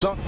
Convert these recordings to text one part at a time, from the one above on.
नमस्कार,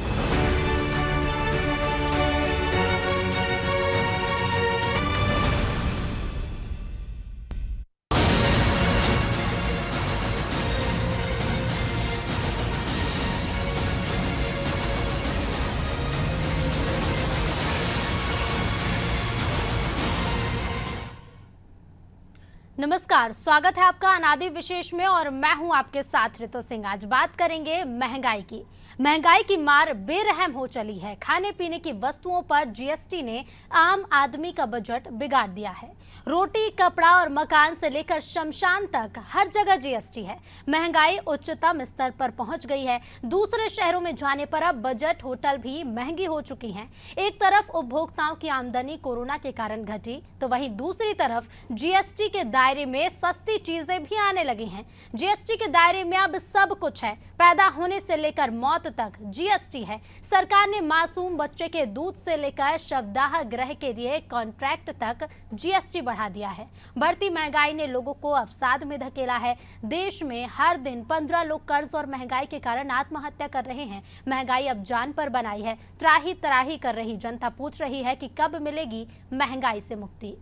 स्वागत है आपका अनादि विशेष में और मैं हूं आपके साथ ऋतु सिंह। आज बात करेंगे महंगाई की। महंगाई की मार बेरहम हो चली है। खाने पीने की वस्तुओं पर जीएसटी ने आम आदमी का बजट बिगाड़ दिया है। रोटी, कपड़ा और मकान से लेकर शमशान तक हर जगह जीएसटी है। महंगाई उच्चतम स्तर पर पहुंच गई है। दूसरे शहरों में जाने पर अब बजट होटल भी महंगी हो चुकी हैं। एक तरफ उपभोक्ताओं की आमदनी कोरोना के कारण घटी, तो वहीं दूसरी तरफ जीएसटी के दायरे में सस्ती चीजें भी आने लगी हैं। जीएसटी के दायरे में अब सब कुछ है। पैदा होने से लेकर मौत तक जीएसटी है। सरकार ने मासूम बच्चे के दूध से लेकर शवदाह गृह के लिए कॉन्ट्रैक्ट तक जीएसटी बढ़ा दिया है। बढ़ती महंगाई ने लोगों को अवसाद में धकेला है। देश में हर दिन 15 लोग कर्ज और महंगाई के कारण आत्महत्या कर रहे हैं। महंगाई अब जान पर बनाई है। त्राही तराही कर रही जनता पूछ रही है कि कब मिलेगी महंगाई से मुक्ति।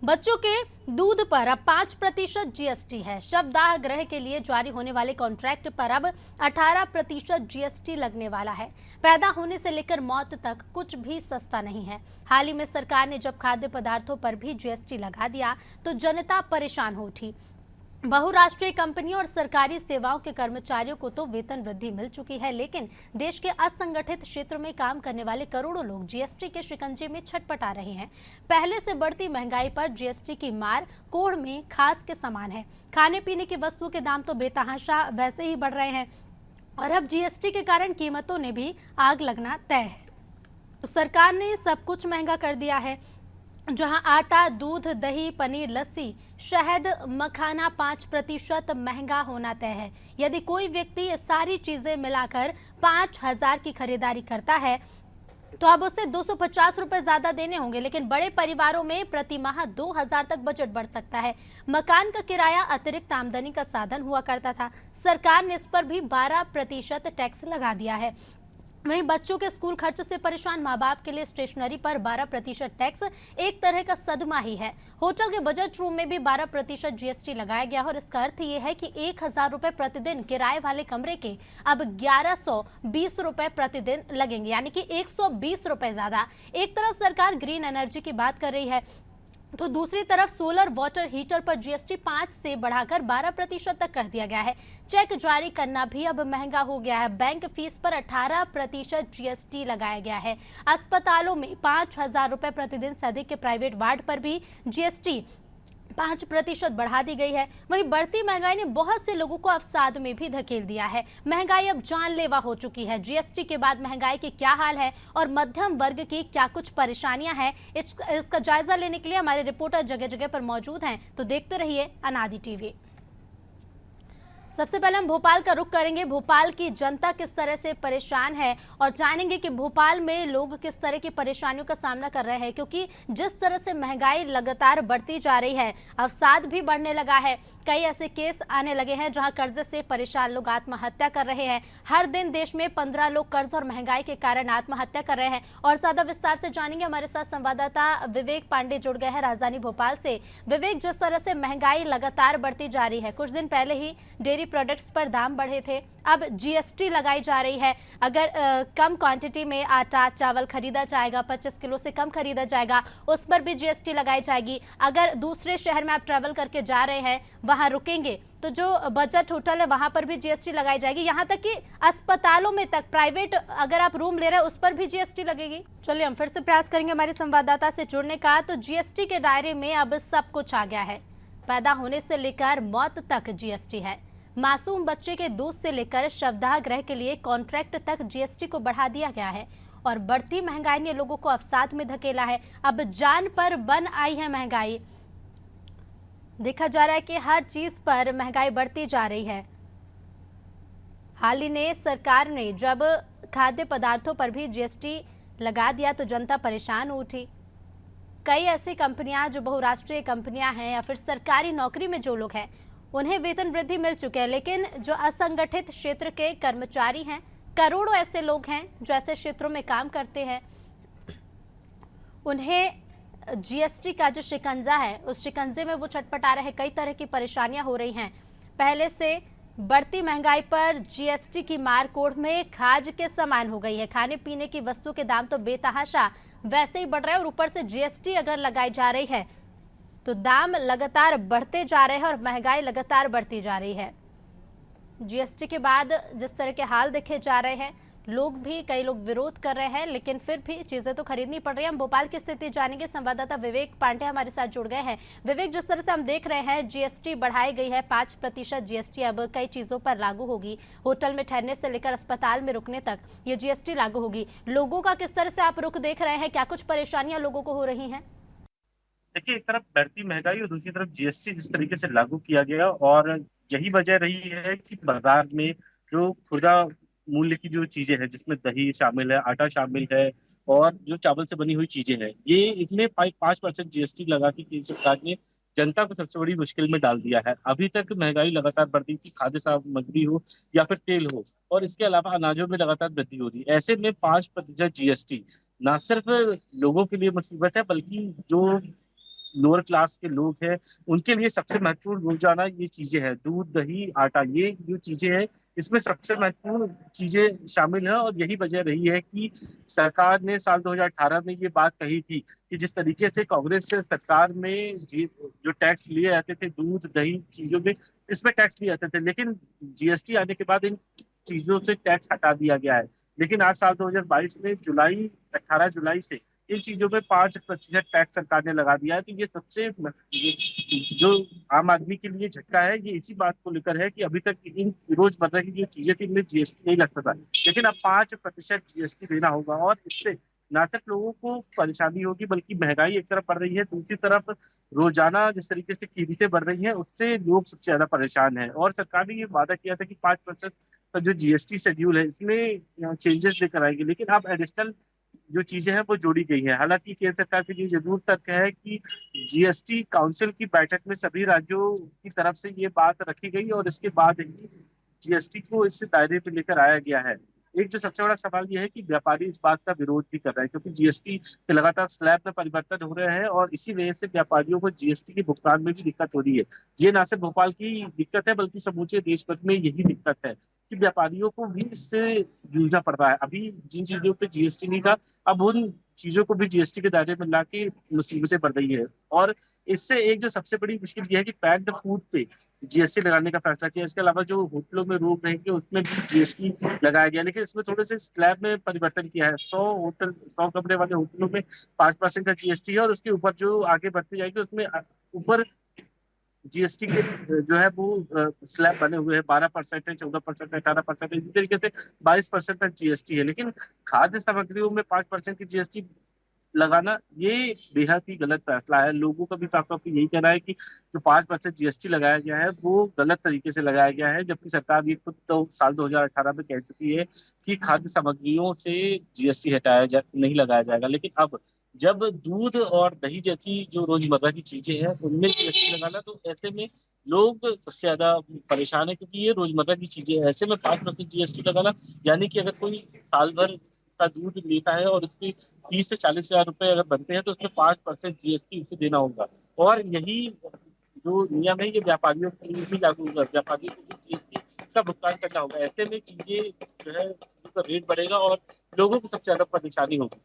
बच्चों के दूध पर अब 5% जीएसटी है। शवदाह गृह के लिए जारी होने वाले कॉन्ट्रैक्ट पर अब 18% जीएसटी लगने वाला है। पैदा होने से लेकर मौत तक कुछ भी सस्ता नहीं है। हाल ही में सरकार ने जब खाद्य पदार्थों पर भी जीएसटी लगा दिया तो जनता परेशान हो उठी। बहुराष्ट्रीय कंपनियों और सरकारी सेवाओं के कर्मचारियों को तो वेतन वृद्धि मिल चुकी है, लेकिन देश के असंगठित क्षेत्र में काम करने वाले करोड़ों लोग जीएसटी के शिकंजे में छटपटा रहे हैं। पहले से बढ़ती महंगाई पर जीएसटी की मार कोढ़ में खास के समान है। खाने पीने की वस्तुओं के दाम तो बेतहाशा वैसे ही बढ़ रहे हैं और अब जीएसटी के कारण कीमतों ने भी आग लगना तय है। तो सरकार ने सब कुछ महंगा कर दिया है। जहां आटा, दूध, दही, पनीर, लस्सी, शहद, मखाना 5% महंगा होना तय है। यदि कोई व्यक्ति ये सारी चीजें मिलाकर 5,000 की खरीदारी करता है तो अब उसे 250 रुपए ज्यादा देने होंगे, लेकिन बड़े परिवारों में प्रति माह 2,000 तक बजट बढ़ सकता है। मकान का किराया अतिरिक्त आमदनी का साधन हुआ करता था। सरकार ने इस पर भी 12% टैक्स लगा दिया है। वहीं बच्चों के स्कूल खर्च से परेशान माँ बाप के लिए स्टेशनरी पर 12% टैक्स एक तरह का सदमा ही है। होटल के बजट रूम में भी 12% जीएसटी लगाया गया और इसका अर्थ ये है कि 1,000 रुपए प्रतिदिन किराए वाले कमरे के अब 1,120 रुपए प्रतिदिन लगेंगे, यानी कि 120 रुपए ज्यादा। एक तरफ सरकार ग्रीन एनर्जी की बात कर रही है तो दूसरी तरफ सोलर वाटर हीटर पर जीएसटी 5 से बढ़ाकर 12% तक कर दिया गया है। चेक जारी करना भी अब महंगा हो गया है। बैंक फीस पर 18% जीएसटी लगाया गया है। अस्पतालों में 5,000 रुपए प्रतिदिन से अधिक के प्राइवेट वार्ड पर भी जीएसटी 5% बढ़ा दी गई है। वहीं बढ़ती महंगाई ने बहुत से लोगों को अवसाद में भी धकेल दिया है। महंगाई अब जानलेवा हो चुकी है। जीएसटी के बाद महंगाई की क्या हाल है और मध्यम वर्ग की क्या कुछ परेशानियां हैं, इसका जायजा लेने के लिए हमारे रिपोर्टर जगह जगह पर मौजूद हैं। तो देखते रहिए अनादि टीवी। सबसे पहले हम भोपाल का रुख करेंगे। भोपाल की जनता किस तरह से परेशान है और जानेंगे कि भोपाल में लोग किस तरह की परेशानियों का सामना कर रहे हैं, क्योंकि जिस तरह से महंगाई लगातार बढ़ती जा रही है, अवसाद भी बढ़ने लगा है। कई ऐसे केस आने लगे हैं जहां कर्ज से परेशान लोग आत्महत्या कर रहे हैं। हर दिन देश में 15 लोग कर्ज और महंगाई के कारण आत्महत्या कर रहे हैं। और ज्यादा विस्तार से जानेंगे, हमारे साथ संवाददाता विवेक पांडे जुड़ गए हैं राजधानी भोपाल से। विवेक, जिस तरह से महंगाई लगातार बढ़ती जा रही है, कुछ दिन पहले ही डेयरी प्रोडक्ट्स पर दाम बढ़े थे, अब जीएसटी लगाई जा रही है। अगर कम क्वांटिटी में आटा चावल खरीदा जाएगा, 25 किलो से कम खरीदा जाएगा, उस पर भी जीएसटी लगाई जाएगी। अगर दूसरे शहर में आप ट्रैवल करके जा रहे हैं, वहां रुकेंगे, तो जो बजट होटल है वहां पर भी जीएसटी लगाई जाएगी। यहाँ तक कि अस्पतालों में तक, प्राइवेट अगर आप रूम ले रहे हैं उस पर भी जीएसटी लगेगी। चलिए हम फिर से प्रयास करेंगे हमारे संवाददाता से जुड़ने का। तो जीएसटी के दायरे में अब सब कुछ आ गया है। पैदा होने से लेकर मौत तक जीएसटी है। मासूम बच्चे के दूध से लेकर शवदाह गृह के लिए कॉन्ट्रैक्ट तक जीएसटी को बढ़ा दिया गया है। और बढ़ती महंगाई ने लोगों को अवसाद में धकेला है। अब जान पर बन आई है महंगाई। देखा जा रहा है कि हर चीज पर महंगाई बढ़ती जा रही है। हाल ही में सरकार ने जब खाद्य पदार्थों पर भी जीएसटी लगा दिया तो जनता परेशान हो उठी। कई ऐसी कंपनियां जो बहुराष्ट्रीय कंपनियां हैं या फिर सरकारी नौकरी में जो लोग हैं उन्हें वेतन वृद्धि मिल चुके हैं, लेकिन जो असंगठित क्षेत्र के कर्मचारी हैं, करोड़ों ऐसे लोग हैं जो ऐसे क्षेत्रों में काम करते हैं, उन्हें जीएसटी का जो शिकंजा है उस शिकंजे में वो छटपटा रहे। कई तरह की परेशानियां हो रही हैं। पहले से बढ़ती महंगाई पर जीएसटी की मार कोढ़ में खाज के समान हो गई है। खाने पीने की वस्तु के दाम तो बेतहाशा वैसे ही बढ़ रहे हैं और ऊपर से जीएसटी अगर लगाई जा रही है तो दाम लगातार बढ़ते जा रहे हैं और महंगाई लगातार बढ़ती जा रही है। जीएसटी के बाद जिस तरह के हाल देखे जा रहे हैं, कई लोग विरोध कर रहे हैं, लेकिन फिर भी चीजें तो खरीदनी पड़ रही है। हम भोपाल की स्थिति जानेंगे, संवाददाता विवेक पांडे हमारे साथ जुड़ गए हैं। विवेक, जिस तरह से हम देख रहे हैं जीएसटी बढ़ाई गई है, 5% जीएसटी अब कई चीजों पर लागू होगी। होटल में ठहरने से लेकर अस्पताल में रुकने तक ये जीएसटी लागू होगी। लोगों का किस तरह से आप रुख देख रहे हैं? क्या कुछ परेशानियां लोगों को हो रही हैं? देखिए, एक तरफ बढ़ती महंगाई और दूसरी तरफ जीएसटी जिस तरीके से लागू किया गया, और यही वजह रही है कि बाजार में जो खुदरा मूल्य की जो चीजें हैं, जिसमें दही शामिल है, आटा शामिल है और जो चावल से बनी हुई चीजें हैं, ये इतने 5% जीएसटी लगा के केंद्र सरकार ने जनता को सबसे बड़ी मुश्किल में डाल दिया है। अभी तक महंगाई लगातार बढ़ती थी, खाद्य सामग्री हो या फिर तेल हो, और इसके अलावा अनाजों में लगातार वृद्धि हो रही है। ऐसे में 5% जीएसटी ना सिर्फ लोगों के लिए मुसीबत है, बल्कि जो लोअर क्लास के लोग हैं उनके लिए सबसे महत्वपूर्ण रोजाना ये चीजें हैं। दूध, दही, आटा, ये जो चीजें हैं इसमें सबसे महत्वपूर्ण चीजें शामिल हैं। और यही वजह रही है कि सरकार ने साल 2018 में ये बात कही थी कि जिस तरीके से कांग्रेस सरकार में जो टैक्स लिए जाते थे दूध, दही चीजों में, इसमें टैक्स लिए जाते थे, लेकिन जीएसटी आने के बाद इन चीजों से टैक्स हटा दिया गया है। लेकिन आज साल 2022 में 18 जुलाई से इन चीजों पे 5% टैक्स सरकार ने लगा दिया है। तो ये सबसे जो आम आदमी के लिए झटका है, ये इसी बात को लेकर है कि अभी तक इन रोजमर्रा की जो चीजें थी इनमें जीएसटी नहीं लगता था, लेकिन अब 5% जीएसटी देना होगा। और इससे ना सिर्फ लोगों को परेशानी होगी, बल्कि महंगाई एक तरफ बढ़ रही है, दूसरी तरफ रोजाना जिस तरीके से कीमतें बढ़ रही हैं उससे लोग सबसे ज्यादा परेशान हैं। और सरकार ने ये वादा किया था कि 5% का जो जीएसटी शेड्यूल है इसमें चेंजेस लेकर आएगी, लेकिन अब एडिशनल जो चीजें हैं वो जोड़ी गई है। हालांकि केंद्र सरकार के लिए जरूर तर्क है कि जीएसटी काउंसिल की बैठक में सभी राज्यों की तरफ से ये बात रखी गई और इसके बाद ही जीएसटी को इस दायरे पे लेकर आया गया है। एक जो सबसे बड़ा सवाल यह है कि व्यापारी इस बात का विरोध भी कर रहे हैं, क्योंकि जीएसटी के लगातार स्लैब में परिवर्तन हो रहे हैं और इसी वजह से व्यापारियों को जीएसटी के भुगतान में भी दिक्कत हो रही है। ये ना सिर्फ भोपाल की दिक्कत है, बल्कि समूचे देश भर में यही दिक्कत है कि व्यापारियों को भी इससे जूझना पड़ रहा है। अभी जिन चीजों पे जीएसटी नहीं था, अब उन चीजों को भी जीएसटी के दायरे में लाके मुसीबतें बढ़ रही है। और इससे एक जो सबसे बड़ी मुश्किल यह है कि पैक्ड फूड पे जीएसटी लगाने का फैसला किया। इसके अलावा जो होटलों में रोक रहेंगे उसमें भी जीएसटी लगाया गया, लेकिन इसमें थोड़े से स्लैब में परिवर्तन किया है। 100 कमरे वाले होटलों में 5% का जीएसटी है और उसके ऊपर जो आगे बढ़ती जाएगी उसमें ऊपर जीएसटी के जो है वो स्लैब बने हुए हैं। 12% है, 14% है, 18% है, इसी तरीके से 22% तक जीएसटी है। लेकिन खाद्य सामग्रियों में 5% की जीएसटी लगाना ये बेहद ही गलत फैसला है। लोगों का भी साफ तौर पर यही कहना है कि जो 5% जीएसटी लगाया गया है वो गलत तरीके से लगाया गया है, जबकि सरकार ये खुद तो साल 2018 में कह चुकी है कि खाद्य सामग्रियों से जीएसटी नहीं लगाया जाएगा। लेकिन अब जब दूध और दही जैसी जो रोजमर्रा की चीजें हैं उनमें जीएसटी लगाना, तो ऐसे में लोग सबसे ज्यादा परेशान है, क्योंकि ये रोजमर्रा की चीजें हैं। ऐसे में 5% जीएसटी लगाना यानी कि अगर कोई साल भर का दूध लेता है और उसकी 30 से 40 हजार रुपए अगर बनते हैं तो उसमें 5% जीएसटी उसे देना होगा। और यही जो नियम है ये व्यापारियों के लिए भी लागू होगा, व्यापारियों को भी जीएसटी का भुगतान करना होगा। ऐसे में चीजें जो है उसका रेट बढ़ेगा और लोगों को सबसे ज्यादा परेशानी होगी।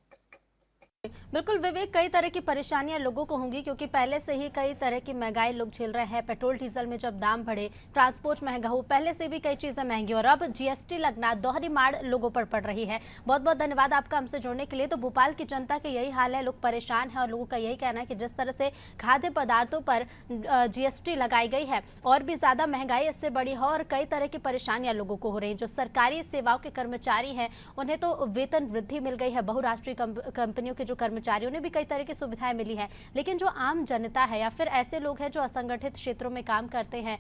बिल्कुल विवेक, कई तरह की परेशानियां लोगों को होंगी क्योंकि पहले से ही कई तरह की महंगाई लोग झेल रहे हैं। पेट्रोल डीजल में जब दाम बढ़े, ट्रांसपोर्ट महंगा हो, पहले से भी कई चीज़ें महंगी और अब जीएसटी लगना दोहरी मार लोगों पर पड़ रही है। बहुत बहुत धन्यवाद आपका हमसे जुड़ने के लिए। तो भोपाल की जनता के यही हाल है, लोग परेशान हैं और लोगों का यही कहना है कि जिस तरह से खाद्य पदार्थों पर जीएसटी लगाई गई है और भी ज़्यादा महंगाई इससे बढ़ी है और कई तरह की परेशानियाँ लोगों को हो रही हैं। जो सरकारी सेवाओं के कर्मचारी हैं उन्हें तो वेतन वृद्धि मिल गई है, बहुराष्ट्रीय कंपनियों के जो कर्मचारी कर्मचारियों ने भी कई तरह की सुविधाएं मिली हैं, लेकिन जो आम जनता है या फिर ऐसे लोग हैं जो असंगठित क्षेत्रों में काम करते हैं,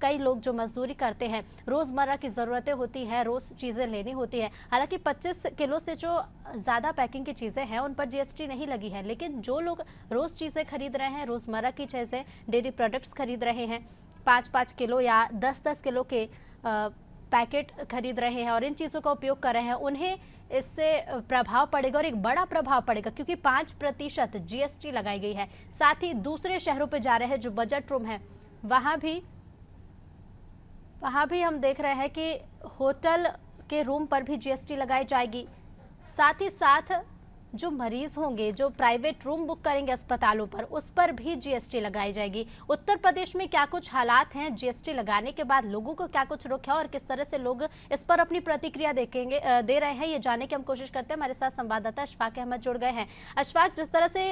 कई लोग जो मजदूरी करते हैं, रोज़मर्रा की ज़रूरतें होती हैं, रोज़ चीज़ें लेनी होती हैं। हालांकि 25 किलो से जो ज़्यादा पैकिंग की चीज़ें हैं उन पर जीएसटी नहीं लगी है, लेकिन जो लोग रोज़ चीज़ें खरीद रहे हैं, रोज़मर्रा की चीज़ें, डेयरी प्रोडक्ट्स खरीद रहे हैं, 5-5 किलो या 10-10 किलो के पैकेट खरीद रहे हैं और इन चीज़ों का उपयोग कर रहे हैं, उन्हें इससे प्रभाव पड़ेगा और एक बड़ा प्रभाव पड़ेगा, क्योंकि 5% जीएसटी लगाई गई है। साथ ही दूसरे शहरों पे जा रहे हैं जो बजट रूम है, वहाँ भी हम देख रहे हैं कि होटल के रूम पर भी जीएसटी लगाई जाएगी। साथ ही साथ जो मरीज होंगे, जो प्राइवेट रूम बुक करेंगे अस्पतालों पर, उस पर भी जीएसटी लगाई जाएगी। उत्तर प्रदेश में क्या कुछ हालात हैं जीएसटी लगाने के बाद, लोगों को क्या कुछ रुक है और किस तरह से लोग इस पर अपनी प्रतिक्रिया दे रहे हैं, ये जानने की हम कोशिश करते हैं। हमारे साथ संवाददाता अशफाक अहमद जुड़ गए हैं। अशफाक, जिस तरह से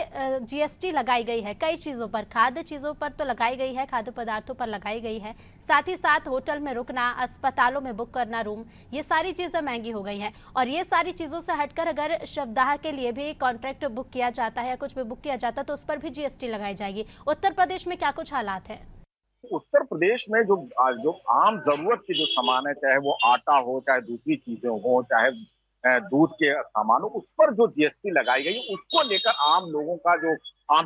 जीएसटी लगाई गई है कई चीज़ों पर, खाद्य चीज़ों पर तो लगाई गई है, खाद्य पदार्थों पर लगाई गई है, साथ ही साथ होटल में रुकना, अस्पतालों में बुक करना रूम, ये सारी चीज़ें महंगी हो गई हैं। और ये सारी चीज़ों से हटकर अगर शवदाह के लिए भी कॉन्ट्रैक्ट बुक किया जाता है या कुछ भी बुक किया जाता है तो उस पर भी जीएसटी लगाई जाएगी। उत्तर प्रदेश में क्या कुछ हालात हैं? उत्तर प्रदेश में जो जो आम जरूरत के जो सामान है, चाहे वो आटा हो, चाहे दूसरी चीजें हो, चाहे दूध के सामान हो, उस पर जो जीएसटी लगाई गई उसको लेकर आम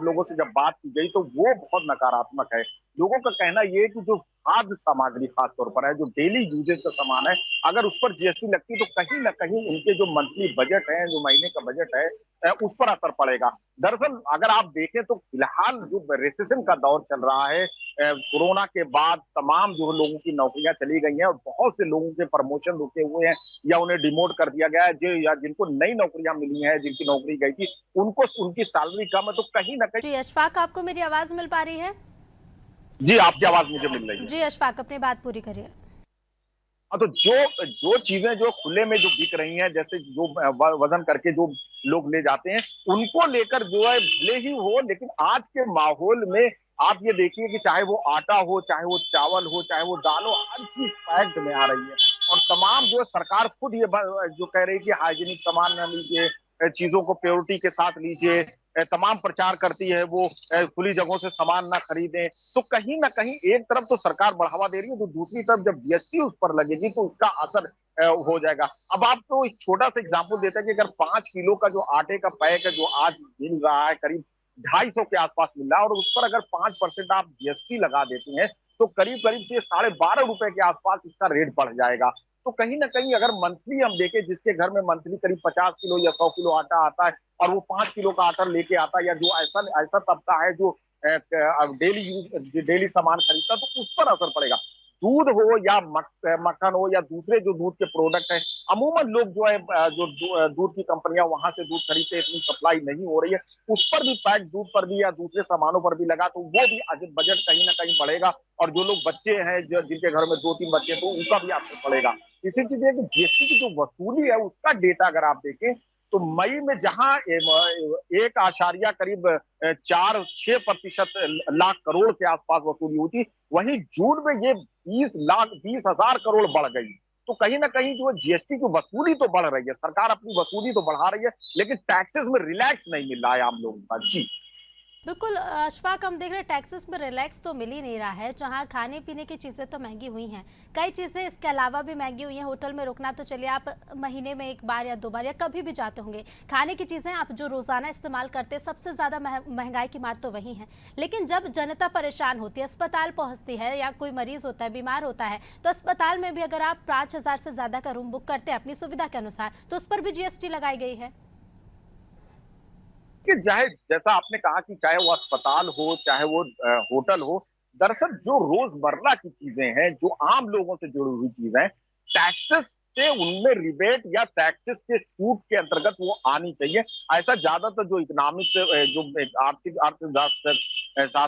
लोगों से जब बात की गई तो वो बहुत नकारात्मक है। लोगों का कहना ये है कि जो खाद्य सामग्री खासतौर पर है, जो डेली यूजेज का सामान है, अगर उस पर जीएसटी लगती तो कहीं ना कहीं उनके जो मंथली बजट है, जो महीने का बजट है, उस पर असर पड़ेगा। दरअसल अगर आप देखें तो फिलहाल जो रेसेशन का दौर चल रहा है, कोरोना के बाद तमाम जो लोगों की नौकरियां चली गई हैं और बहुत से लोगों के प्रमोशन रुके हुए हैं या उन्हें डिमोट कर दिया गया है, जो या जिनको नई नौकरियां मिली हैं, जिनकी नौकरी गई थी, उनको उनकी सैलरी कम है, तो कहीं ना कहीं। जी अशफाक, आपको मेरी आवाज़ मिल पा रही है? जी, आपकी आवाज मुझे मिल रही है। जी अशफाक, अपनी बात पूरी करिए। हाँ, तो जो जो चीजें जो खुले में जो बिक रही हैं, जैसे जो वजन करके जो लोग ले जाते हैं, उनको लेकर जो है भले ही हो, लेकिन आज के माहौल में आप ये देखिए कि चाहे वो आटा हो, चाहे वो चावल हो, चाहे वो दाल हो, हर चीज पैक्ड में आ रही है। और तमाम जो है सरकार खुद ये जो कह रही है कि हाइजीनिक सामान न लीजिए, चीजों को प्योरिटी के साथ लीजिए, तमाम प्रचार करती है वो खुली जगहों से सामान ना खरीदें। तो कहीं ना कहीं एक तरफ तो सरकार बढ़ावा दे रही है, तो दूसरी तरफ जब जीएसटी उस पर लगेगी तो उसका असर हो जाएगा। अब आपको एक छोटा सा एग्जांपल देते हैं कि अगर 5 किलो का जो आटे का पैक है जो आज मिल रहा है, करीब 250 के आसपास मिल रहा है, और उस पर अगर 5% आप जीएसटी लगा देते हैं तो करीब करीब से 12.5 रुपए के आसपास इसका रेट बढ़ जाएगा। तो कहीं ना कहीं अगर मंथली हम देखें, जिसके घर में मंथली करीब 50 किलो या 100 किलो आटा आता है और वो 5 किलो का आटा लेके आता है, या जो ऐसा ऐसा तबका है जो डेली सामान खरीदता, तो उस पर असर पड़ेगा। दूध हो या मक्खन हो या दूसरे जो दूध के प्रोडक्ट हैं, अमूमन लोग जो है जो दूध की कंपनियां वहां से दूध खरीदते, इतनी सप्लाई नहीं हो रही है, उस पर भी पैक दूध पर भी या दूसरे सामानों पर भी लगा, तो वो भी बजट कहीं ना कहीं बढ़ेगा। और जो लोग बच्चे हैं, जो जिनके घर में 2-3 बच्चे, तो उनका भी असर पड़ेगा। इसी चीज है कि जीएसटी की जो वसूली है उसका डेटा अगर आप देखें तो मई में जहां 1 करीब 4-6% लाख करोड़ के आसपास वसूली हुई थी, वहीं जून में ये 20 करोड़ बढ़ गई। तो कहीं ना कहीं जो जीएसटी की वसूली तो बढ़ रही है, सरकार अपनी वसूली तो बढ़ा रही है, लेकिन टैक्सेस में रिलैक्स नहीं मिल रहा है आम लोगों का। जी बिल्कुल अशफाक, हम देख रहे हैं टैक्सेस में रिलैक्स तो मिल ही नहीं रहा है। जहां खाने पीने की चीज़ें तो महंगी हुई हैं, कई चीज़ें इसके अलावा भी महंगी हुई हैं। होटल में रुकना तो चलिए आप महीने में 1 बार या 2 बार या कभी भी जाते होंगे, खाने की चीज़ें आप जो रोज़ाना इस्तेमाल करते हैं, सबसे ज़्यादा महंगाई की मार तो वही है। लेकिन जब जनता परेशान होती है, अस्पताल पहुँचती है या कोई मरीज़ होता है, बीमार होता है, तो अस्पताल में भी अगर आप 5,000 से ज़्यादा का रूम बुक करते हैं अपनी सुविधा के अनुसार, तो उस पर भी जीएसटी लगाई गई है। कि चाहे जैसा आपने कहा कि चाहे वो अस्पताल हो, चाहे वो होटल हो, दरअसल जो रोजमर्रा की चीजें हैं, जो आम लोगों से जुड़ी हुई चीजें हैं, टैक्सेस से उनमें रिबेट या टैक्सेस के छूट के अंतर्गत वो आनी चाहिए। ऐसा ज्यादातर जो इकोनॉमिक्स से जो आर्थिक अर्थशास्त्र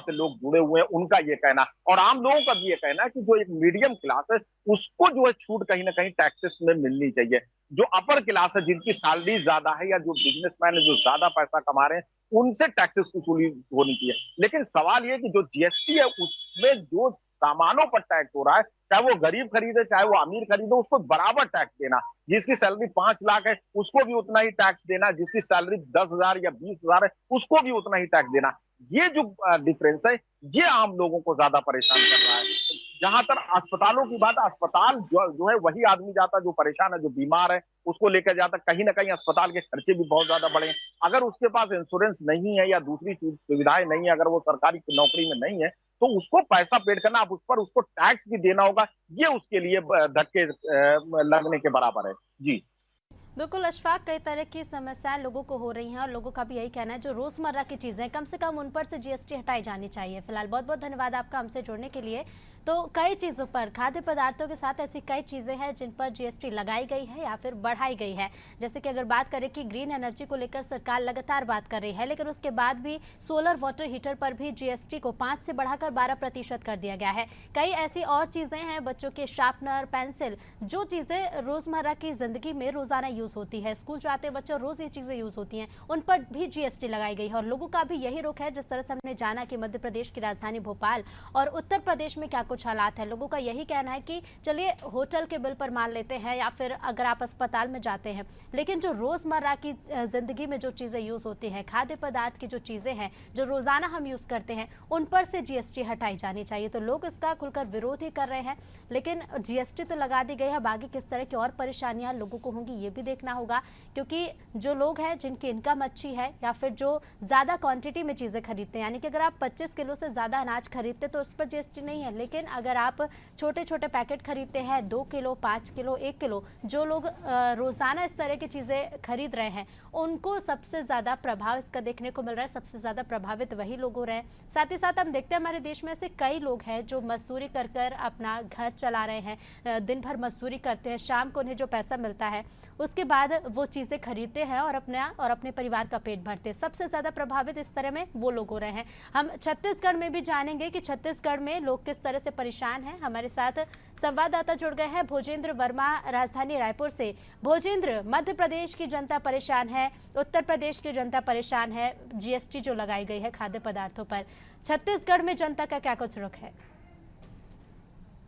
से लोग जुड़े हुए हैं उनका ये कहना, और आम लोगों का भी ये कहना है कि जो एक मीडियम क्लास है उसको जो है छूट कहीं ना कहीं टैक्सेस में मिलनी चाहिए। जो अपर क्लास है, जिनकी सैलरी ज्यादा है, या जो बिजनेसमैन है जो ज्यादा पैसा कमा रहे हैं, उनसे टैक्सेस वसूली होनी चाहिए। लेकिन सवाल ये कि जो जीएसटी है उसमें जो सामानों पर टैक्स हो रहा है, चाहे वो गरीब खरीदे चाहे वो अमीर खरीदे, उसको बराबर टैक्स देना। जिसकी सैलरी 5 लाख है उसको भी उतना ही टैक्स देना, जिसकी सैलरी 10,000 या 20,000 है उसको भी उतना ही टैक्स देना। ये जो डिफरेंस है ये आम लोगों को ज्यादा परेशान कर रहा है। जहां तक अस्पतालों की बात, अस्पताल जो है वही आदमी जाता जो परेशान है, जो बीमार है उसको लेकर जाता। कहीं ना कहीं अस्पताल के खर्चे भी बहुत ज्यादा बढ़े। अगर उसके पास इंश्योरेंस नहीं है या दूसरी सुविधाएं नहीं है, अगर वो सरकारी नौकरी में नहीं है, तो उसको पैसा पेड करना, अब उस पर उसको टैक्स भी देना होगा, ये उसके लिए धक्के लगने के बराबर है। जी बिल्कुल अशफाक, कई तरह की समस्याएं लोगों को हो रही हैं और लोगों का भी यही कहना है जो रोजमर्रा की चीजें कम से कम उन पर से जीएसटी हटाई जानी चाहिए। फिलहाल बहुत बहुत धन्यवाद आपका हमसे जुड़ने के लिए। तो कई चीज़ों पर, खाद्य पदार्थों के साथ ऐसी कई चीज़ें हैं जिन पर जीएसटी लगाई गई है या फिर बढ़ाई गई है। जैसे कि अगर बात करें कि ग्रीन एनर्जी को लेकर सरकार लगातार बात कर रही है, लेकिन उसके बाद भी सोलर वाटर हीटर पर भी जीएसटी को 5 से बढ़ाकर 12% कर दिया गया है। कई ऐसी और चीज़ें हैं, बच्चों के शार्पनर, पेंसिल, जो चीज़ें रोज़मर्रा की ज़िंदगी में रोज़ाना यूज़ होती है, स्कूल जाते बच्चे रोज़ ये चीज़ें यूज़ होती हैं, उन पर भी जीएसटी लगाई गई है। और लोगों का भी यही रुख है, जिस तरह से हमने जाना कि मध्य प्रदेश की राजधानी भोपाल और उत्तर प्रदेश में क्या कुछ हालात है, लोगों का यही कहना है कि चलिए होटल के बिल पर मान लेते हैं या फिर अगर आप अस्पताल में जाते हैं, लेकिन जो रोज़मर्रा की ज़िंदगी में जो चीज़ें यूज़ होती हैं, खाद्य पदार्थ की जो चीज़ें हैं जो रोज़ाना हम यूज़ करते हैं, उन पर से जीएसटी हटाई जानी चाहिए। तो लोग इसका खुलकर विरोध ही कर रहे हैं, लेकिन जीएसटी तो लगा दी गई है। बाकी किस तरह की और परेशानियां लोगों को होंगी ये भी देखना होगा, क्योंकि जो लोग हैं जिनकी इनकम अच्छी है या फिर जो ज़्यादा क्वांटिटी में चीज़ें खरीदते हैं, यानी कि अगर आप 25 किलो से ज़्यादा अनाज खरीदते तो उस पर जीएसटी नहीं है, लेकिन अगर आप छोटे छोटे पैकेट खरीदते हैं 2 किलो, 5 किलो, 1 किलो, जो लोग रोज़ाना इस तरह की चीज़ें खरीद रहे हैं उनको सबसे ज़्यादा प्रभाव इसका देखने को मिल रहा है। सबसे ज़्यादा प्रभावित वही लोग हो रहे हैं। साथ ही साथ हम देखते हैं हमारे देश में ऐसे कई लोग हैं जो मजदूरी कर कर अपना घर चला रहे हैं, दिन भर मजदूरी करते हैं, शाम को उन्हें जो पैसा मिलता है उसके बाद वो चीज़ें खरीदते हैं और अपने परिवार का पेट भरते हैं। सबसे ज़्यादा प्रभावित इस तरह में वो लोग हो रहे हैं। हम छत्तीसगढ़ में भी जानेंगे कि छत्तीसगढ़ में लोग किस तरह से परेशान हैं। हमारे साथ संवाददाता जुड़ गए हैं भोजेंद्र वर्मा राजधानी रायपुर से। भोजेंद्र, मध्य प्रदेश की जनता परेशान है, उत्तर प्रदेश की जनता परेशान है जीएसटी जो लगाई गई है खाद्य पदार्थों पर, छत्तीसगढ़ में जनता का क्या कुछ रुख है?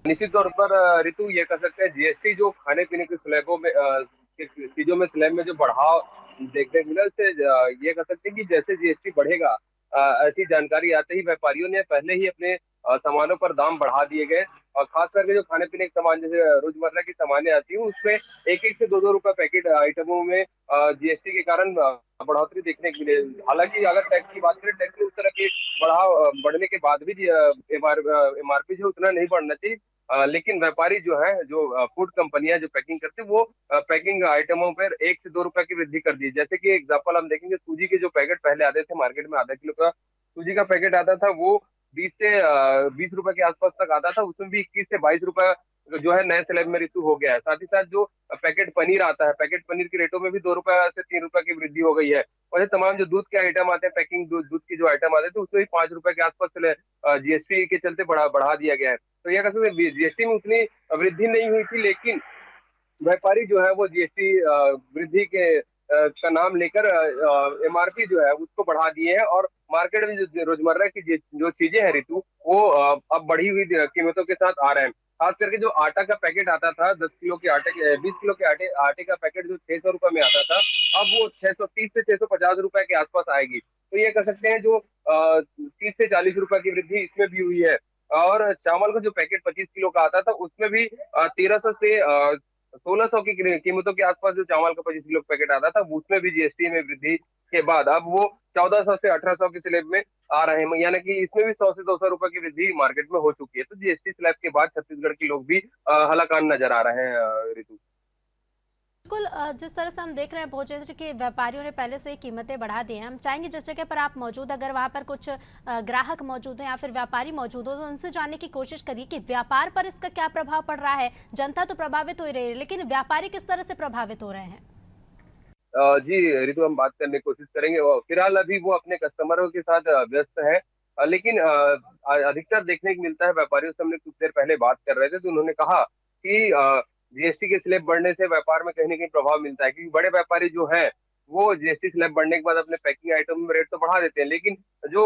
निश्चित तौर पर ऋतु ये कह सकते हैं जीएसटी जो खाने पीने की स्लैबों में चीजों में स्लैब में जो बढ़ाव देखने को मिला, इससे ये कह सकते हैं कि जैसे जीएसटी बढ़ेगा ऐसी जानकारी आते ही व्यापारियों ने पहले ही अपने सामानों पर दाम बढ़ा दिए गए। और खास करके जो खाने पीने के सामान जैसे रोजमर्रा की सामानें आती है उसमें 1-1 से 2-2 रुपए पैकेट आइटमों में जीएसटी के कारण बढ़ोतरी देखने को मिले। हालांकि अगर टैक्स की बात करें, टैक्स में उस तरह के बढ़ने के बाद भी एमआरपी जो उतना नहीं बढ़ना चाहिए। लेकिन व्यापारी जो है, जो फूड कंपनियां जो पैकिंग करते हैं, वो पैकिंग आइटमों पर 1 से 2 रुपए की वृद्धि कर दी। जैसे कि एग्जांपल हम देखेंगे, सूजी के जो पैकेट पहले आते थे मार्केट में, आधा किलो का सूजी का पैकेट आता था, वो 20 रुपए के आसपास तक आता था। उसमें भी 21 से 22 रुपए जो है नए स्लैब में ऋतु हो गया है। साथ ही साथ जो पैकेट पनीर आता है, पैकेट पनीर के रेटों में भी 2 रुपए से 3 रुपए की वृद्धि हो गई है। और ये तमाम जो दूध के आइटम आते हैं, पैकिंग दूध के जो आइटम आते थे, उसमें भी 5 रुपए के आसपास जीएसटी के चलते बढ़ा दिया गया है। तो यह कह सकते हैं जीएसटी में उतनी वृद्धि नहीं हुई थी, लेकिन व्यापारी जो है वो जीएसटी वृद्धि के का नाम लेकर एमआरपी जो है उसको बढ़ा दिए हैं। और मार्केट में जो रोजमर्रा की जो चीजें हैं ऋतु, वो अब बढ़ी हुई कीमतों के साथ आ रहे हैं। खास करके जो आटा का पैकेट आता था, 10 किलो के आटे के 20 किलो के आटे का पैकेट जो 600 रुपए में आता था, अब वो 630 से 650 रुपए के आसपास आएगी। तो ये कह सकते हैं जो 30 से 40 रुपए की वृद्धि इसमें भी हुई है। और चावल का जो पैकेट 25 किलो का आता था, उसमें भी 1300 से 1600 की कीमतों के आसपास जो चावल का 25 किलो पैकेट आता था, उसमें भी जीएसटी में वृद्धि के बाद अब वो 1400 से 1800 के स्लैब में आ रहे हैं। यानी कि इसमें भी 100 से 200 रुपए की वृद्धि मार्केट में हो चुकी है। तो जीएसटी स्लैब के बाद छत्तीसगढ़ के लोग भी हलाकान नजर आ रहे हैं ऋतु। बिल्कुल, जिस तरह से हम देख रहे हैं भोजेंद्र के व्यापारियों ने पहले से ही कीमतें बढ़ा दी हैं। हम चाहेंगे जिस जगह पर आप मौजूद, अगर वहाँ पर कुछ ग्राहक मौजूद हैं या फिर व्यापारी मौजूद हो, तो उनसे जानने की कोशिश करिए कि व्यापार पर इसका क्या प्रभाव पड़ रहा है। जनता तो प्रभावित हो ही रही है, लेकिन व्यापारी किस तरह से प्रभावित हो रहे हैं? जी ऋतु, हम बात करने की कोशिश करेंगे। फिलहाल अभी वो अपने कस्टमरों के साथ व्यस्त है। लेकिन अधिकतर देखने को मिलता है, व्यापारियों से हमने कुछ देर पहले बात कर रहे थे तो उन्होंने कहा कि जीएसटी के स्लैब बढ़ने से व्यापार में कहीं ना कहीं प्रभाव मिलता है, क्योंकि बड़े व्यापारी जो हैं वो जीएसटी स्लैब बढ़ने के बाद अपने पैकिंग आइटम में रेट तो बढ़ा देते हैं, लेकिन जो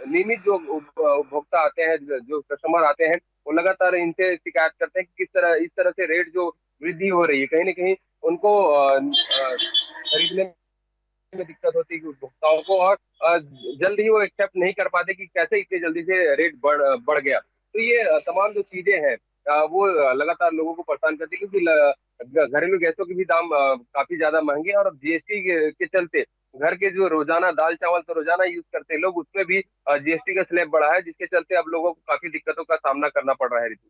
नियमित जो उपभोक्ता आते हैं, जो कस्टमर आते हैं, वो लगातार इनसे शिकायत करते हैं कि किस तरह इस तरह से रेट जो वृद्धि हो रही है, कहीं ना कहीं उनको खरीदने में दिक्कत होती है कि उपभोक्ताओं को, और जल्द ही वो एक्सेप्ट नहीं कर पाते कि कैसे इतनी जल्दी से रेट बढ़ गया। तो ये तमाम जो चीजें हैं वो लगातार लोगों को परेशान करती है, क्योंकि घरेलू गैसों के भी दाम काफी ज्यादा महंगे हैं, और अब जीएसटी के चलते घर के जो रोजाना दाल चावल तो रोजाना यूज करते हैं लोग, उसमें भी जीएसटी का स्लैब बढ़ा है, जिसके चलते अब लोगों को काफी दिक्कतों का सामना करना पड़ रहा है ऋतु।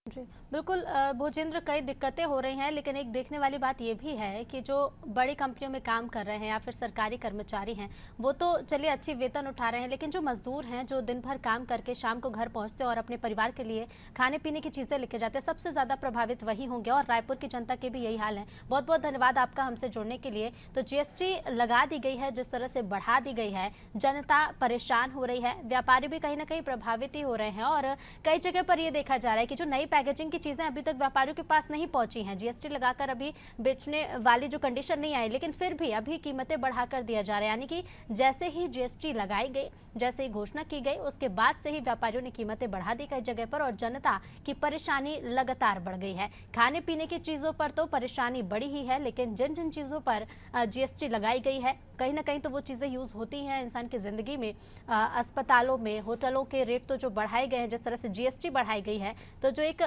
जी, बिल्कुल भूजेंद्र, कई दिक्कतें हो रही हैं, लेकिन एक देखने वाली बात ये भी है कि जो बड़ी कंपनियों में काम कर रहे हैं या फिर सरकारी कर्मचारी हैं, वो तो चलिए अच्छी वेतन उठा रहे हैं, लेकिन जो मजदूर हैं, जो दिन भर काम करके शाम को घर पहुंचते हैं और अपने परिवार के लिए खाने पीने की चीज़ें लेके जाते हैं, सबसे ज़्यादा प्रभावित वही होंगे, और रायपुर की जनता के भी यही हाल है। बहुत बहुत धन्यवाद आपका हमसे जुड़ने के लिए। तो जीएसटी लगा दी गई है, जिस तरह से बढ़ा दी गई है, जनता परेशान हो रही है, व्यापारी भी कहीं ना कहीं प्रभावित ही हो रहे हैं, और कई जगह पर यह देखा जा रहा है कि जो नई पैकेजिंग की चीज़ें अभी तक व्यापारियों के पास नहीं पहुंची हैं, जीएसटी लगाकर अभी बेचने वाली जो कंडीशन नहीं आई, लेकिन फिर भी अभी कीमतें बढ़ाकर दिया जा रहा है। यानी कि जैसे ही जीएसटी लगाई गई, जैसे ही घोषणा की गई, उसके बाद से ही व्यापारियों ने कीमतें बढ़ा दी कई जगह पर, और जनता की परेशानी लगातार बढ़ गई है। खाने पीने की चीज़ों पर तो परेशानी बढ़ी ही है, लेकिन जिन जिन चीज़ों पर जीएसटी लगाई गई है, कहीं ना कहीं तो वो चीज़ें यूज़ होती हैं इंसान की ज़िंदगी में। अस्पतालों में, होटलों के रेट तो जो बढ़ाए गए हैं, जिस तरह से जीएसटी बढ़ाई गई है, तो जो एक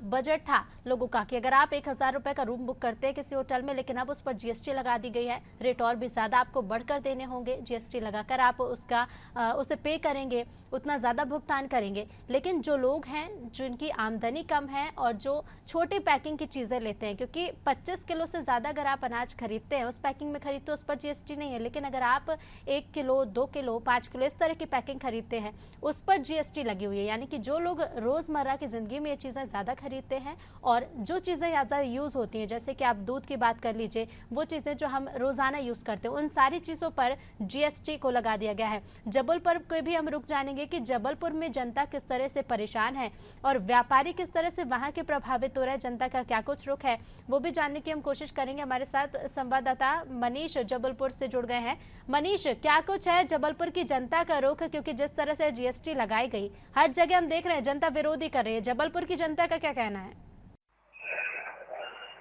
बजट था लोगों का कि अगर आप 1,000 रुपये का रूम बुक करते हैं किसी होटल में, लेकिन अब उस पर जीएसटी लगा दी गई है, रेट और भी ज़्यादा आपको बढ़कर देने होंगे, जीएसटी लगाकर आप उसे पे करेंगे, उतना ज़्यादा भुगतान करेंगे। लेकिन जो लोग हैं जिनकी आमदनी कम है और जो छोटे पैकिंग की चीज़ें लेते हैं, क्योंकि 25 किलो से ज़्यादा अगर आप अनाज खरीदते हैं, उस पैकिंग में खरीदते हैं, उस पर जीएसटी नहीं है, लेकिन अगर आप 1 किलो, 2 किलो, 5 किलो इस तरह की पैकिंग खरीदते हैं, उस पर जीएसटी लगी हुई है। यानी कि जो लोग रोज़मर्रा की ज़िंदगी में ये चीज़ें ज़्यादा खरीदते हैं और जो चीज़ें ज़्यादा यूज़ होती हैं, जैसे कि आप दूध की बात कर लीजिए, वो चीज़ें जो हम रोज़ाना यूज़ करते हैं, उन सारी चीज़ों पर जीएसटी को लगा दिया गया है। जबलपुर को भी हम रुक जानेंगे कि जबलपुर में जनता किस तरह से परेशान है और व्यापारी किस तरह से वहाँ के प्रभावित हो रहे हैं, जनता का क्या कुछ रुख है, वो भी जानने की हम कोशिश करेंगे। हमारे साथ संवाददाता मनीष जबलपुर से जुड़ गए हैं। मनीष, क्या कुछ है जबलपुर की जनता का रुख, क्योंकि जिस तरह से जीएसटी लगाई गई, हर जगह हम देख रहे हैं जनता विरोधी कर रही है, जबलपुर की जनता का क्या कहना है?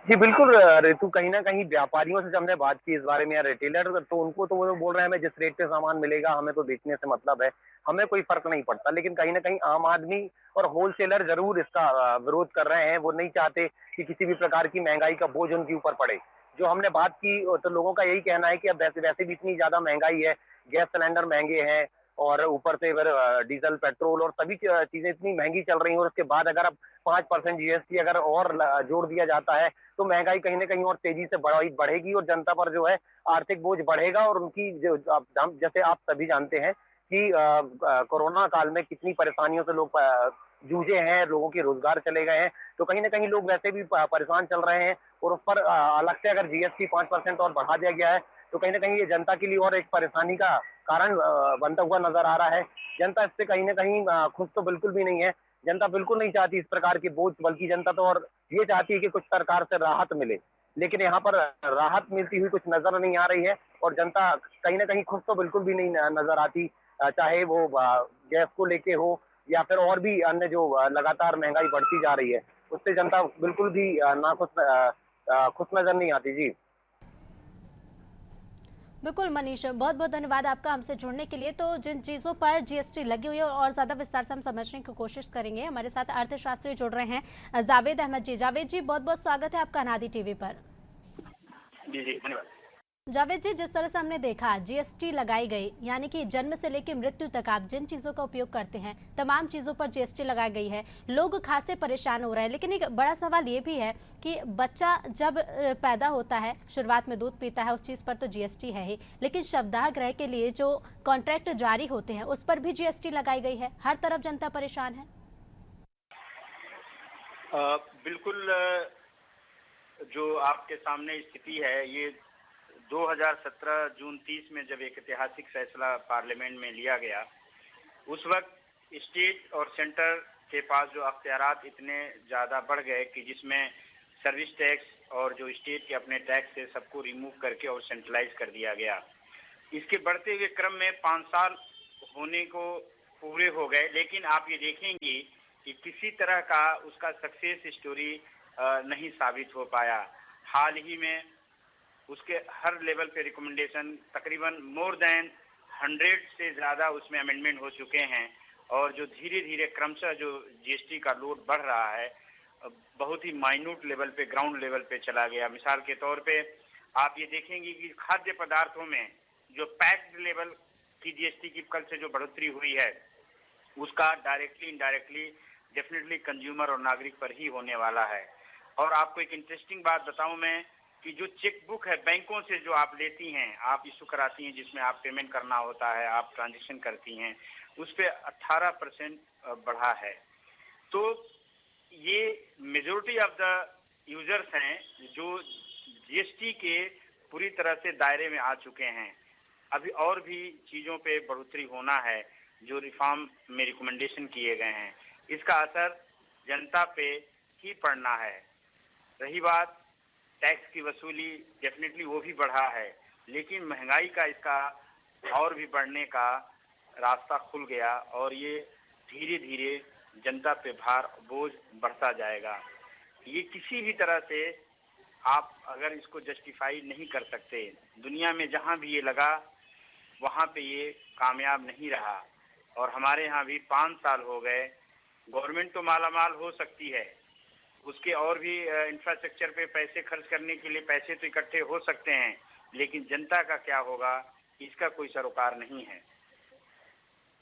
जी बिल्कुल ऋतु, कहीं ना कहीं व्यापारियों से जब हमने बात की इस बारे में या रिटेलर, तो उनको तो वो बोल रहे हैं हमें जिस रेट पे सामान मिलेगा हमें तो बेचने से मतलब है, हमें कोई फर्क नहीं पड़ता। लेकिन कहीं ना कहीं आम आदमी और होलसेलर जरूर इसका विरोध कर रहे हैं। वो नहीं चाहते कि किसी भी प्रकार की महंगाई का बोझ उनके ऊपर पड़े। जो हमने बात की तो लोगों का यही कहना है कि अब वैसे वैसे भी इतनी ज्यादा महंगाई है, गैस सिलेंडर महंगे हैं और ऊपर से फिर डीजल पेट्रोल और सभी चीजें इतनी महंगी चल रही हैं, और उसके बाद अगर अब 5% जीएसटी अगर और जोड़ दिया जाता है तो महंगाई कहीं ना कहीं और तेजी से बढ़ेगी और जनता पर जो है आर्थिक बोझ बढ़ेगा। और उनकी जो जैसे आप सभी जानते हैं कि कोरोना काल में कितनी परेशानियों से लोग जूझे हैं, लोगों के रोजगार चले गए हैं, तो कहीं ना कहीं लोग वैसे भी परेशान चल रहे हैं। और उस पर अलग से अगर जीएसटी 5% और बढ़ा दिया गया है तो कहीं ना कहीं ये जनता के लिए और एक परेशानी का कारण बनता हुआ नजर आ रहा है। जनता इससे कहीं ना कहीं खुश तो बिल्कुल भी नहीं है। जनता बिल्कुल नहीं चाहती इस प्रकार के बोझ, बल्कि जनता तो और ये चाहती है कि कुछ सरकार से राहत मिले। लेकिन यहाँ पर राहत मिलती हुई कुछ नजर नहीं आ रही है और जनता कहीं ना कहीं खुश तो बिल्कुल भी नहीं नजर आती, चाहे वो गैस को लेके हो या फिर और भी अन्य जो लगातार महंगाई बढ़ती जा रही है, उससे जनता बिल्कुल भी खुश नजर नहीं आती। जी बिल्कुल मनीष, बहुत बहुत धन्यवाद आपका हमसे जुड़ने के लिए। तो जिन चीज़ों पर जीएसटी लगी हुई है और ज़्यादा विस्तार से हम समझने की कोशिश करेंगे। हमारे साथ अर्थशास्त्री जुड़ रहे हैं जावेद अहमद जी। जावेद जी, बहुत बहुत स्वागत है आपका अनादि टीवी पर। जी जी धन्यवाद। जावेद जी, जिस तरह से हमने देखा जीएसटी लगाई गई, यानी कि जन्म से लेकर मृत्यु तक आप जिन चीज़ों का उपयोग करते हैं तमाम चीज़ों पर जीएसटी लगाई गई है, लोग खासे परेशान हो रहे हैं। लेकिन एक बड़ा सवाल ये भी है कि बच्चा जब पैदा होता है, शुरुआत में दूध पीता है, उस चीज़ पर तो जीएसटी है ही, लेकिन शवदाह गृह के लिए जो कॉन्ट्रैक्ट जारी होते हैं उस पर भी जीएसटी लगाई गई है। हर तरफ जनता परेशान है। बिल्कुल, जो आपके सामने स्थिति है, ये 2017 जून 30 में जब एक ऐतिहासिक फैसला पार्लियामेंट में लिया गया, उस वक्त स्टेट और सेंटर के पास जो अख्तियारात इतने ज़्यादा बढ़ गए कि जिसमें सर्विस टैक्स, और जो स्टेट के अपने टैक्स से सबको रिमूव करके और सेंट्रलाइज कर दिया गया। इसके बढ़ते हुए क्रम में 5 साल होने को पूरे हो गए, लेकिन आप ये देखेंगे कि किसी तरह का उसका सक्सेस स्टोरी नहीं साबित हो पाया। हाल ही में उसके हर लेवल पे रिकमेंडेशन तकरीबन मोर देन 100 से ज़्यादा उसमें अमेंडमेंट हो चुके हैं और जो धीरे धीरे क्रमशः जो जीएसटी का लोड बढ़ रहा है बहुत ही माइन्यूट लेवल पे, ग्राउंड लेवल पे चला गया। मिसाल के तौर पे आप ये देखेंगे कि खाद्य पदार्थों में जो पैक्ड लेवल की जीएसटी की कल से जो बढ़ोतरी हुई है उसका डायरेक्टली इनडायरेक्टली डेफिनेटली कंज्यूमर और नागरिक पर ही होने वाला है। और आपको एक इंटरेस्टिंग बात बताऊं मैं कि जो चेक बुक है बैंकों से जो आप लेती हैं, आप इशू कराती हैं, जिसमें आप पेमेंट करना होता है, आप ट्रांजेक्शन करती हैं, उस पर 18% बढ़ा है। तो ये मेजोरिटी ऑफ द यूजर्स हैं जो जीएसटी के पूरी तरह से दायरे में आ चुके हैं। अभी और भी चीज़ों पे बढ़ोतरी होना है जो रिफॉर्म में रिकमेंडेशन किए गए हैं, इसका असर जनता पे ही पड़ना है। रही बात टैक्स की वसूली, डेफिनेटली वो भी बढ़ा है, लेकिन महंगाई का इसका और भी बढ़ने का रास्ता खुल गया और ये धीरे धीरे जनता पे भार बोझ बढ़ता जाएगा। ये किसी भी तरह से आप अगर इसको जस्टिफाई नहीं कर सकते, दुनिया में जहाँ भी ये लगा वहाँ पे ये कामयाब नहीं रहा और हमारे यहाँ भी 5 साल हो गए। गवर्नमेंट तो मालामाल हो सकती है, उसके और भी इंफ्रास्ट्रक्चर पे पैसे खर्च करने के लिए पैसे तो इकट्ठे हो सकते हैं, लेकिन जनता का क्या होगा इसका कोई सरोकार नहीं है।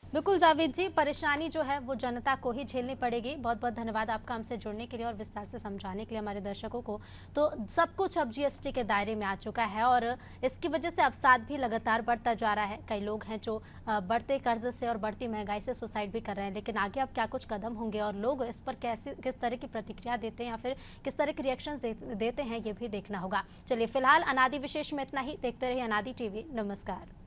बिल्कुल जावेद जी, परेशानी जो है वो जनता को ही झेलनी पड़ेगी। बहुत बहुत धन्यवाद आपका हमसे जुड़ने के लिए और विस्तार से समझाने के लिए हमारे दर्शकों को। तो सब कुछ अब जीएसटी के दायरे में आ चुका है और इसकी वजह से अवसाद भी लगातार बढ़ता जा रहा है। कई लोग हैं जो बढ़ते कर्ज से और बढ़ती महंगाई से सुसाइड भी कर रहे हैं, लेकिन आगे अब क्या कुछ कदम होंगे और लोग इस पर किस तरह की प्रतिक्रिया देते हैं या फिर किस तरह के रिएक्शन देते हैं, ये भी देखना होगा। चलिए फिलहाल अनादि विशेष में इतना ही। देखते रहिए अनादि टीवी। नमस्कार।